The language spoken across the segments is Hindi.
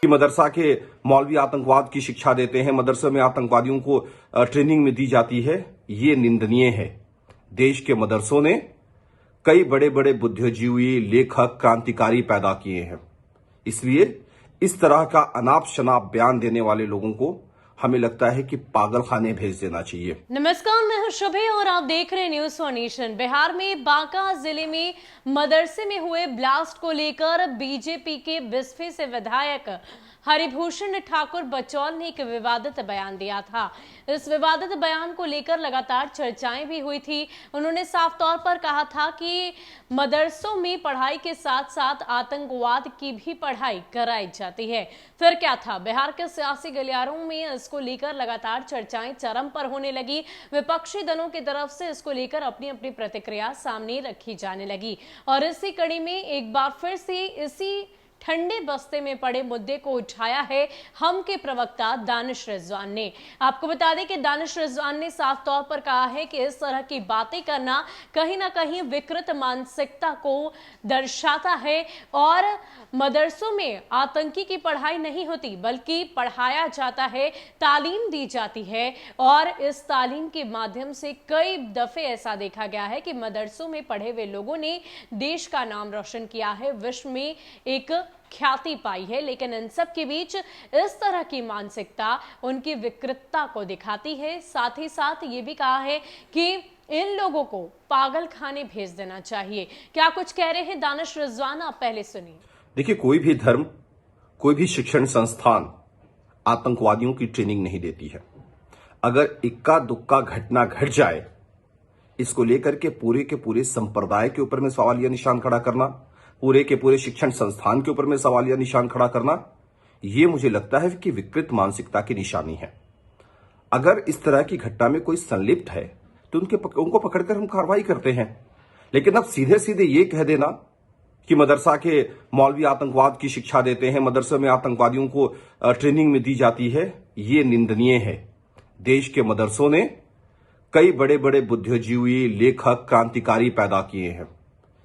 कि मदरसा के मौलवी आतंकवाद की शिक्षा देते हैं, मदरसे में आतंकवादियों को ट्रेनिंग में दी जाती है, ये निंदनीय है। देश के मदरसों ने कई बड़े बड़े बुद्धिजीवी, लेखक, क्रांतिकारी पैदा किए हैं। इसलिए इस तरह का अनाप शनाप बयान देने वाले लोगों को हमें लगता है कि पागल खाने भेज देना चाहिए। नमस्कार, मैं हूं शुभे और आप देख रहे हैं न्यूज फॉर नेशन। बिहार में बांका जिले में मदरसे में हुए ब्लास्ट को लेकर बीजेपी के बिस्फे से विधायक हरिभूषण ठाकुर बचौल ने एक विवादित बयान दिया था। इस विवादित बयान को लेकर लगातार चर्चाएं भी हुई थी। उन्होंने साफ तौर पर कहा था कि मदरसों में पढ़ाई के साथ साथ आतंकवाद की भी पढ़ाई कराई जाती है। फिर क्या था, बिहार के सियासी गलियारों में इसको लेकर लगातार चर्चाएं चरम पर होने लगी। विपक्षी दलों की तरफ से इसको लेकर अपनी अपनी प्रतिक्रिया सामने रखी जाने लगी और इसी कड़ी में एक बार फिर से इसी ठंडे बस्ते में पड़े मुद्दे को उठाया है हम के प्रवक्ता दानिश रिजवान ने। आपको बता दें कि दानिश रिजवान ने साफ तौर पर कहा है कि इस तरह की बातें करना कहीं ना कहीं विकृत मानसिकता को दर्शाता है और मदरसों में आतंकी की पढ़ाई नहीं होती बल्कि पढ़ाया जाता है, तालीम दी जाती है और इस तालीम के माध्यम से कई दफे ऐसा देखा गया है कि मदरसों में पढ़े हुए लोगों ने देश का नाम रोशन किया है, विश्व में एक ख्याति पाई है। लेकिन इन सब के बीच इस तरह की मानसिकता उनकी विकृतता को दिखाती है। साथ ही साथ ये भी कहा है कि इन लोगों को पागल खाने भेज देना चाहिए। क्या कुछ कह रहे हैं दानिश रिजवान, आप पहले सुनिए। देखिए, कोई भी धर्म, कोई भी शिक्षण संस्थान आतंकवादियों की ट्रेनिंग नहीं देती है। अगर इक्का दुक्का घटना घट जाए, इसको लेकर के पूरे संप्रदाय के ऊपर में सवालिया निशान खड़ा करना, पूरे के पूरे शिक्षण संस्थान के ऊपर में सवालिया निशान खड़ा करना, यह मुझे लगता है कि विकृत मानसिकता की निशानी है। अगर इस तरह की घटना में कोई संलिप्त है तो उनको पकड़कर हम कार्रवाई करते हैं। लेकिन अब सीधे सीधे ये कह देना कि मदरसा के मौलवी आतंकवाद की शिक्षा देते हैं, मदरसे में आतंकवादियों को ट्रेनिंग में दी जाती है, ये निंदनीय है। देश के मदरसों ने कई बड़े बड़े बुद्धिजीवी, लेखक, क्रांतिकारी पैदा किए हैं।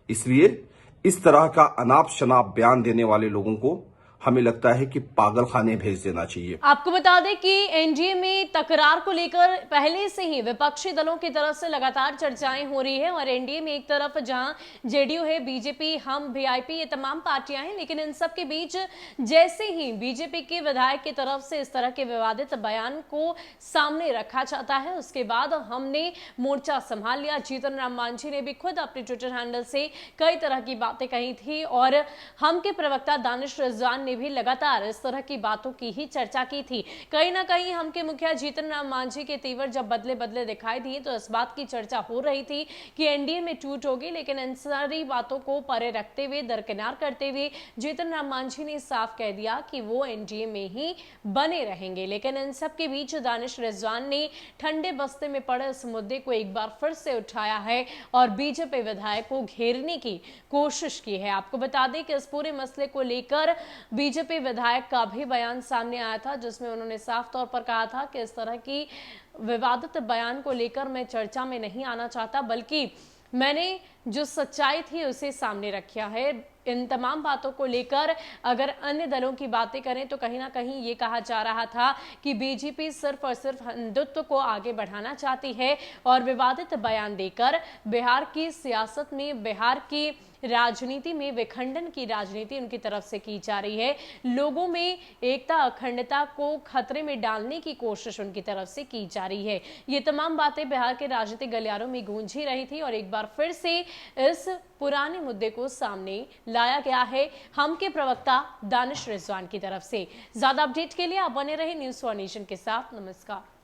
इसलिए इस तरह का अनाप शनाप बयान देने वाले लोगों को हमें लगता है कि पागल खाने भेज देना चाहिए। आपको बता दें कि एनडीए में तकरार को लेकर पहले से ही विपक्षी दलों की तरफ से लगातार चर्चाएं हो रही है और एनडीए में एक तरफ जहां जेडीयू है, बीजेपी, हम, वीआईपी, ये तमाम पार्टियां हैं, लेकिन इन सब के बीच जैसे ही बीजेपी के विधायक की तरफ से इस तरह के विवादित बयान को सामने रखा जाता है, उसके बाद हमने मोर्चा संभाल लिया। जीतन राम मांझी ने भी खुद अपने ट्विटर हैंडल से कई तरह की बातें कही थी और हम के प्रवक्ता दानिश रिजवान ने भी लगातार इस तरह की बातों की ही चर्चा की थी। कहीं ना कहीं हम के मुखिया जीतन राम मांझी के तेवर जब बदले बदले दिखाई दिए तो इस बात की चर्चा हो रही थी कि एनडीए में टूट होगी, लेकिन इन सारी बातों को परे रखते हुए, दरकिनार करते हुए जीतन राम मांझी ने साफ कह दिया कि वो एनडीए में ही बने रहेंगे। लेकिन इन सब के बीच दानिश रिजवान ने ठंडे बस्ते में पड़े इस मुद्दे को एक बार फिर से उठाया है और बीजेपी विधायक को घेरने की कोशिश की है। आपको बता दें कि इस पूरे मसले को लेकर बीजेपी विधायक का भी बयान सामने आया था जिसमें उन्होंने साफ तौर पर कहा था कि इस तरह की विवादित बयान को लेकर मैं चर्चा में नहीं आना चाहता, बल्कि मैंने जो सच्चाई थी उसे सामने रखा है। इन तमाम बातों को लेकर अगर अन्य दलों की बातें करें तो कहीं ना कहीं ये कहा जा रहा था कि बीजेपी सिर्फ और सिर्फ हिंदुत्व को आगे बढ़ाना चाहती है और विवादित बयान देकर बिहार की सियासत में, बिहार की राजनीति में विखंडन की राजनीति उनकी तरफ से की जा रही है। लोगों में एकता, अखंडता को खतरे में डालने की कोशिश उनकी तरफ से की जा रही है। ये तमाम बातें बिहार के राजनीतिक गलियारों में गूंज ही रही थी और एक बार फिर से इस पुराने मुद्दे को सामने लाया गया है हम के प्रवक्ता दानिश रिजवान की तरफ से। ज्यादा अपडेट के लिए आप बने रहे न्यूज फॉर नेशन के साथ। नमस्कार।